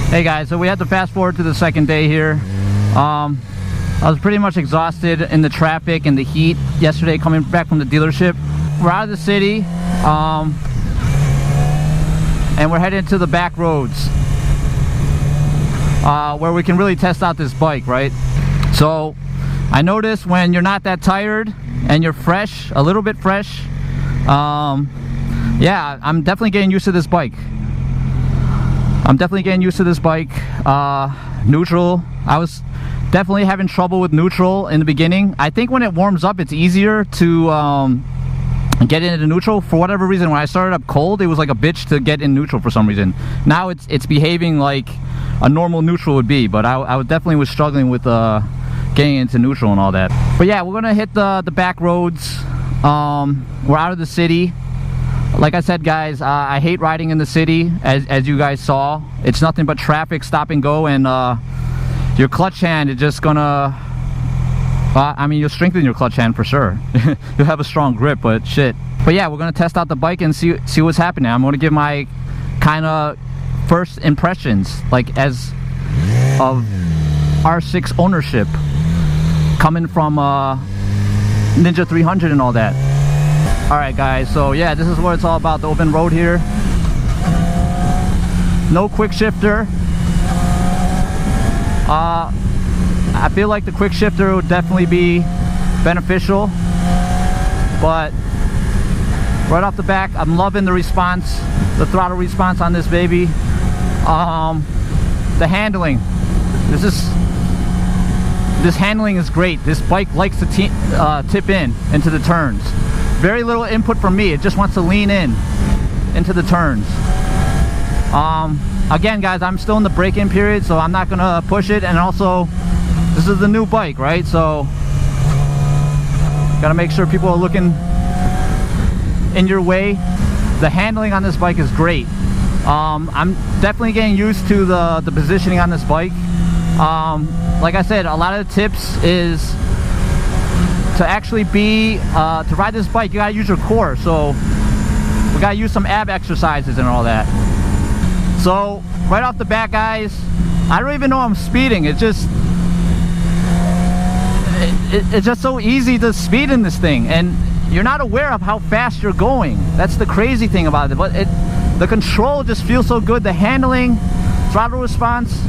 Hey guys, so we had to fast forward to the second day here. I was pretty much exhausted in the traffic and the heat yesterday coming back from the dealership. We're out of the city, and we're heading to the back roads where we can really test out this bike, right? So I noticed when you're not that tired and you're fresh, a little bit fresh, yeah, I'm definitely getting used to this bike. Neutral, I was definitely having trouble with neutral in the beginning. I think when it warms up, it's easier to get into neutral. For whatever reason, when I started up cold, it was like a bitch to get in neutral for some reason. Now it's behaving like a normal neutral would be, but I definitely was struggling with getting into neutral and all that. But yeah, we're gonna hit the back roads. We're out of the city. Like I said, guys, I hate riding in the city, as you guys saw. It's nothing but traffic, stop and go, and your clutch hand is just gonna... I mean, you'll strengthen your clutch hand for sure. You'll have a strong grip, but shit. But yeah, we're gonna test out the bike and see what's happening. I'm gonna give my kind of first impressions, like as of R6 ownership, coming from Ninja 300 and all that. Alright guys, so yeah, this is what it's all about, the open road here. No quick shifter. I feel like the quick shifter would definitely be beneficial, but right off the back, I'm loving the response, the throttle response on this baby. The handling, this handling is great. This bike likes to tip into the turns. Very little input from me. It just wants to lean into the turns. Again, guys, I'm still in the break-in period, so I'm not gonna push it. And also, this is the new bike, right? So gotta make sure people are looking in your way. The handling on this bike is great. I'm definitely getting used to the positioning on this bike. Like I said, a lot of the tips is to actually to ride this bike, you gotta use your core. So we gotta use some ab exercises and all that. So right off the bat, guys, I don't even know I'm speeding. It's just so easy to speed in this thing, and you're not aware of how fast you're going. That's the crazy thing about it. But the control just feels so good. The handling, throttle response.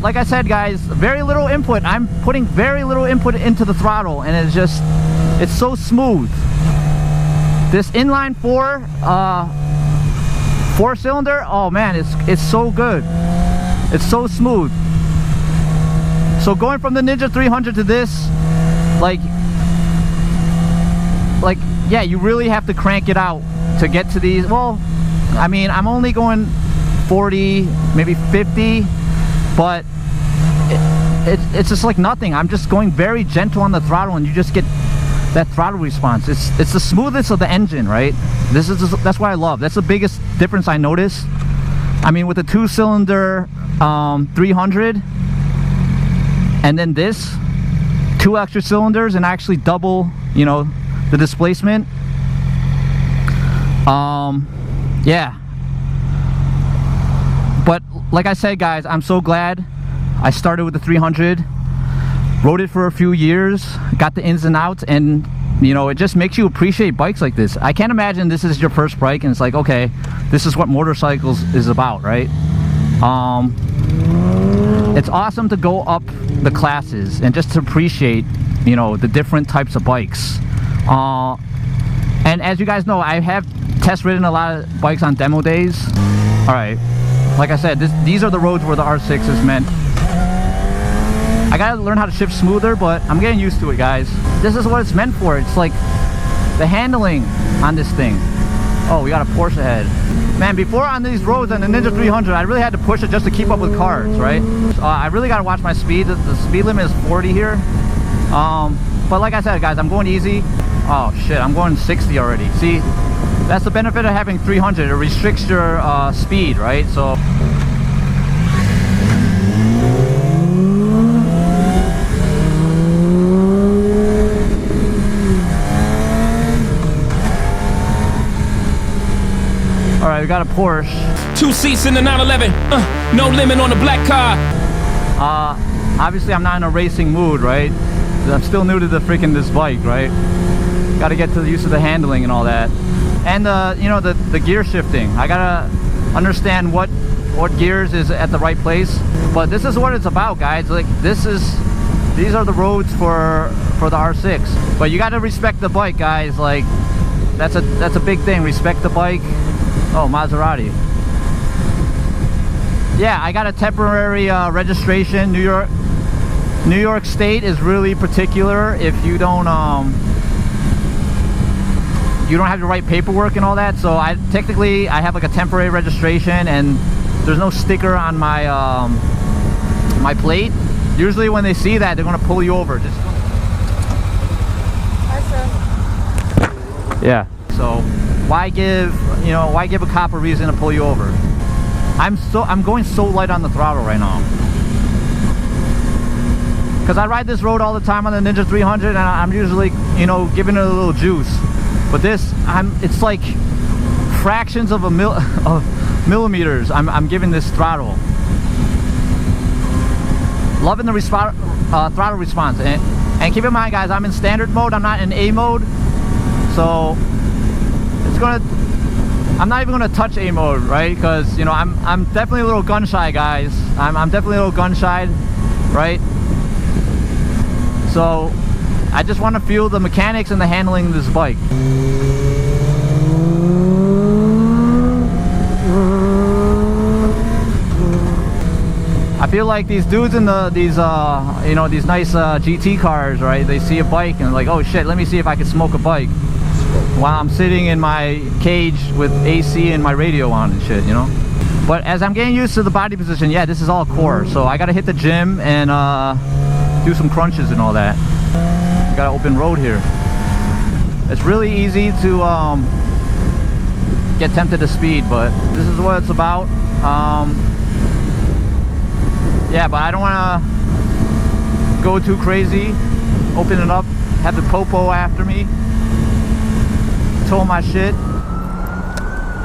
Like I said, guys, very little input. I'm putting very little input into the throttle, and it's so smooth. This inline four cylinder, oh man, it's so good. It's so smooth. So going from the Ninja 300 to this, like yeah, you really have to crank it out to get to these. Well, I mean, I'm only going 40, maybe 50. But it's just like nothing. I'm just going very gentle on the throttle, and you just get that throttle response. It's the smoothness of the engine, right? That's what I love. That's the biggest difference I noticed. I mean, with the 2-cylinder 300, and then this 2 extra cylinders and actually double, you know, the displacement. Yeah. But like I said, guys, I'm so glad I started with the 300, rode it for a few years, got the ins and outs, and you know, it just makes you appreciate bikes like this. I can't imagine this is your first bike and it's like, okay, this is what motorcycles is about, right? It's awesome to go up the classes and just to appreciate, you know, the different types of bikes. And as you guys know, I have test ridden a lot of bikes on demo days. All right. Like I said, these are the roads where the R6 is meant. I gotta learn how to shift smoother, but I'm getting used to it, guys. This is what it's meant for. It's like the handling on this thing. Oh, we got a Porsche ahead. Man, before on these roads on the Ninja 300, I really had to push it just to keep up with cars, right? I really gotta watch my speed. The speed limit is 40 here. But like I said, guys, I'm going easy. Oh shit, I'm going 60 already. See? That's the benefit of having 300. It restricts your speed, right? So right, we got a Porsche. 2 seats in the 911. No limit on the black car. Obviously I'm not in a racing mood, right? I'm still new to this bike, right? Got to get to the use of the handling and all that. And you know, the gear shifting. I gotta understand what gears is at the right place. But this is what it's about, guys. Like, these are the roads for the R6. But you got to respect the bike, guys. Like, that's a big thing. Respect the bike. Oh, Maserati. Yeah, I got a temporary registration. New York State is really particular if you don't have the right paperwork and all that. So I have like a temporary registration, and there's no sticker on my my plate. Usually when they see that, they're gonna pull you over. Just Hi, sir. yeah. So why give a cop a reason to pull you over? I'm going so light on the throttle right now, because I ride this road all the time on the Ninja 300, and I'm usually, you know, giving it a little juice. But this, it's like fractions of millimeters. I'm giving this throttle. Loving the throttle response. And keep in mind, guys, I'm in standard mode. I'm not in A mode. So I'm not even gonna touch A mode, right? Because, you know, I'm definitely a little gun shy, guys. I'm definitely a little gun shy, right? So I just want to feel the mechanics and the handling of this bike. I feel like these dudes in these nice GT cars, right? They see a bike and like, oh shit, let me see if I can smoke a bike, while I'm sitting in my cage with AC and my radio on and shit, you know? But as I'm getting used to the body position, yeah, this is all core. So I gotta hit the gym and do some crunches and all that. You got an open road here. It's really easy to get tempted to speed, but this is what it's about. Yeah, but I don't want to go too crazy. Open it up, have the popo after me, tow my shit.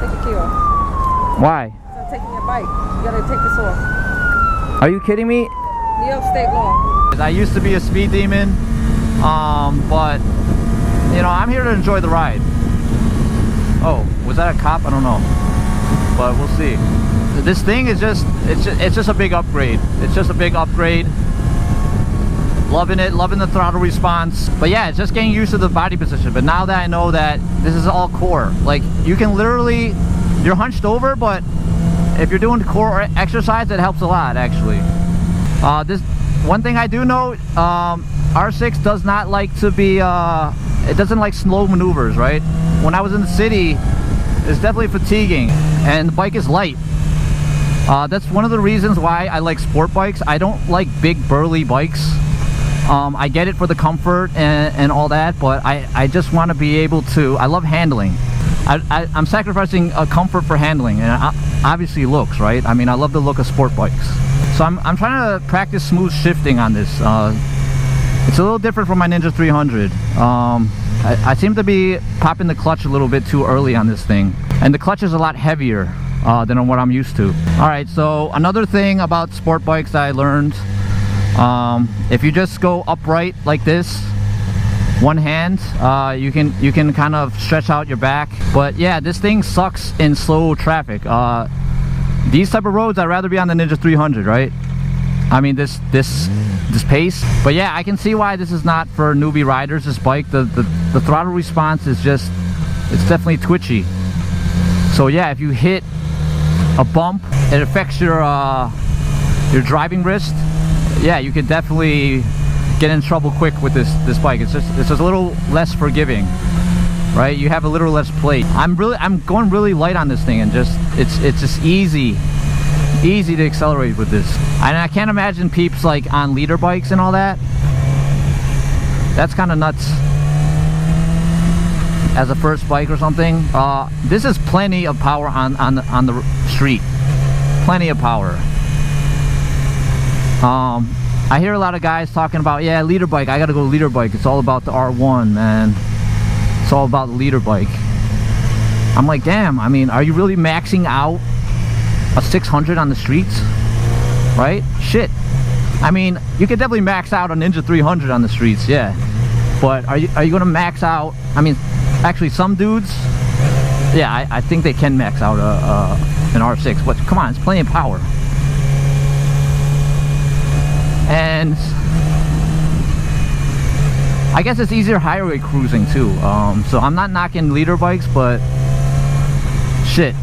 Take the key off. Why? I'm taking your bike. You gotta take this off. Are you kidding me? New York State law. I used to be a speed demon, but you know, I'm here to enjoy the ride. Oh, was that a cop? I don't know, but we'll see. This thing is it's just a big upgrade. It's just a big upgrade. Loving it, loving the throttle response. But yeah, it's just getting used to the body position. But now that I know that this is all core, like, you can literally, you're hunched over, but if you're doing core exercise, it helps a lot, actually. This one thing I do know, R6 does not like to be, it doesn't like slow maneuvers, right? When I was in the city, it's definitely fatiguing, and the bike is light. That's one of the reasons why I like sport bikes. I don't like big burly bikes. I get it for the comfort and all that, but I just want to be able to, I love handling. I'm sacrificing comfort for handling, and obviously looks, right? I mean, I love the look of sport bikes. So I'm trying to practice smooth shifting on this. It's a little different from my Ninja 300. I seem to be popping the clutch a little bit too early on this thing, and the clutch is a lot heavier than what I'm used to. All right, so another thing about sport bikes that I learned, if you just go upright like this, one hand, you can kind of stretch out your back. But yeah, this thing sucks in slow traffic. These type of roads, I'd rather be on the Ninja 300, right? I mean, this pace. But yeah, I can see why this is not for newbie riders. This bike, the throttle response is just, it's definitely twitchy. So yeah, if you hit a bump, it affects your driving wrist. Yeah, you could definitely get in trouble quick with this bike. It's just a little less forgiving, right? You have a little less plate. I'm going really light on this thing, and it's just easy to accelerate with this. And I can't imagine peeps like on leader bikes and all that. That's kind of nuts as a first bike or something. This is plenty of power on the street. Plenty of power. I hear a lot of guys talking about, yeah, leader bike, I gotta go leader bike. It's all about the R1, man. It's all about the leader bike. I'm like, damn, I mean, are you really maxing out a 600 on the streets? Right? Shit. I mean, you could definitely max out a Ninja 300 on the streets, yeah. But are you gonna max out? I mean, actually, some dudes, yeah, I think they can max out an R6. But come on, it's plenty of power. And I guess it's easier highway cruising too. So I'm not knocking leader bikes, but shit.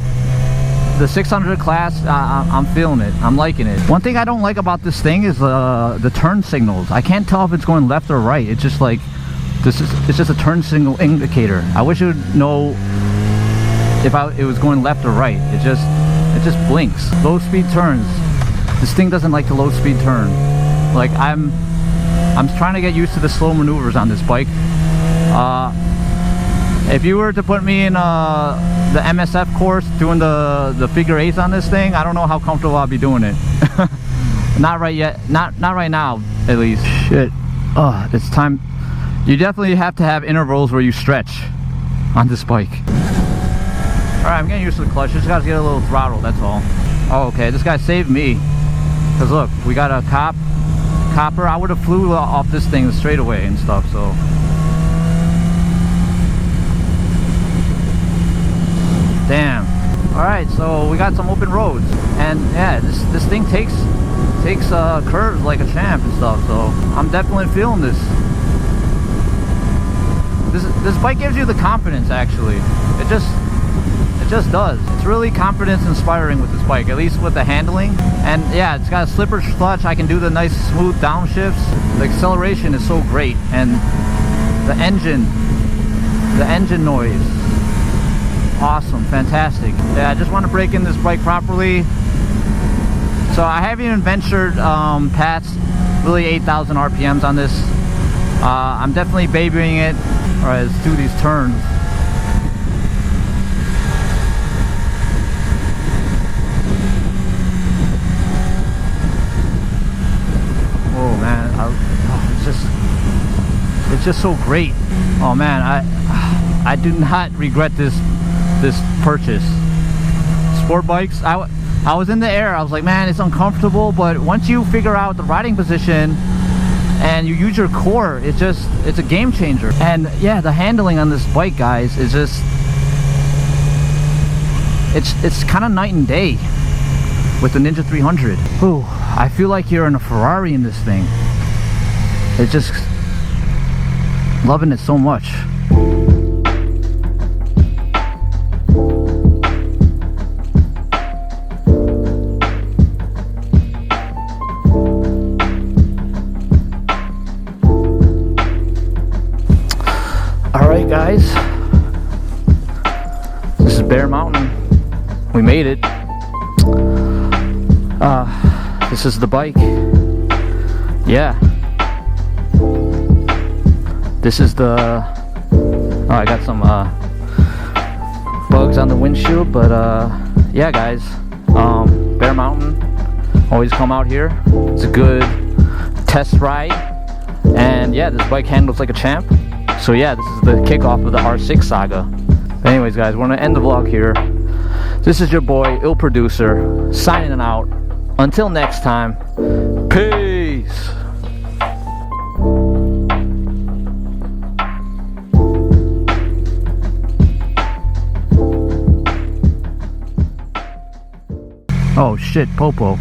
The 600 class, I'm feeling it. I'm liking it. One thing I don't like about this thing is the turn signals. I can't tell if it's going left or right. It's just like it's just a turn signal indicator. I wish it would know if it was going left or right. It just blinks. Low speed turns. This thing doesn't like to low speed turn. Like I'm trying to get used to the slow maneuvers on this bike. If you were to put me in the MSF course doing the figure eights on this thing, I don't know how comfortable I'll be doing it. Not right yet. Not right now, at least. Shit. It's time. You definitely have to have intervals where you stretch on this bike. Alright, I'm getting used to the clutch. Just gotta get a little throttle, that's all. Oh, okay. This guy saved me. Because look, we got a copper. I would have flew off this thing straight away and stuff, so. Damn. Alright, so we got some open roads. And yeah, this thing takes curves like a champ and stuff, so I'm definitely feeling this. This bike gives you the confidence, actually. It just does. It's really confidence inspiring with this bike, at least with the handling. And yeah, it's got a slipper clutch. I can do the nice smooth downshifts. The acceleration is so great, and the engine noise, awesome, fantastic. Yeah, I just want to break in this bike properly. So I haven't even ventured past really 8,000 RPMs on this. I'm definitely babying it. Alright, let's do these turns. Oh man, it's just so great. Oh man, I do not regret this purchase. Sport bikes, I was in the air, I was like, man, it's uncomfortable, but once you figure out the riding position and you use your core, it's a game changer. And yeah, the handling on this bike, guys, is just, it's kind of night and day with the Ninja 300. Ooh, I feel like you're in a Ferrari in this thing. It's just loving it so much. Alright guys, this is Bear Mountain. We made it. This is the bike. Yeah. This is the, oh, I got some bugs on the windshield, but yeah guys, Bear Mountain, always come out here. It's a good test ride, and yeah, this bike handles like a champ. So yeah, this is the kickoff of the R6 saga. But anyways guys, we're gonna end the vlog here. This is your boy, Il Producer, signing out. Until next time, peace! Oh shit, Popo.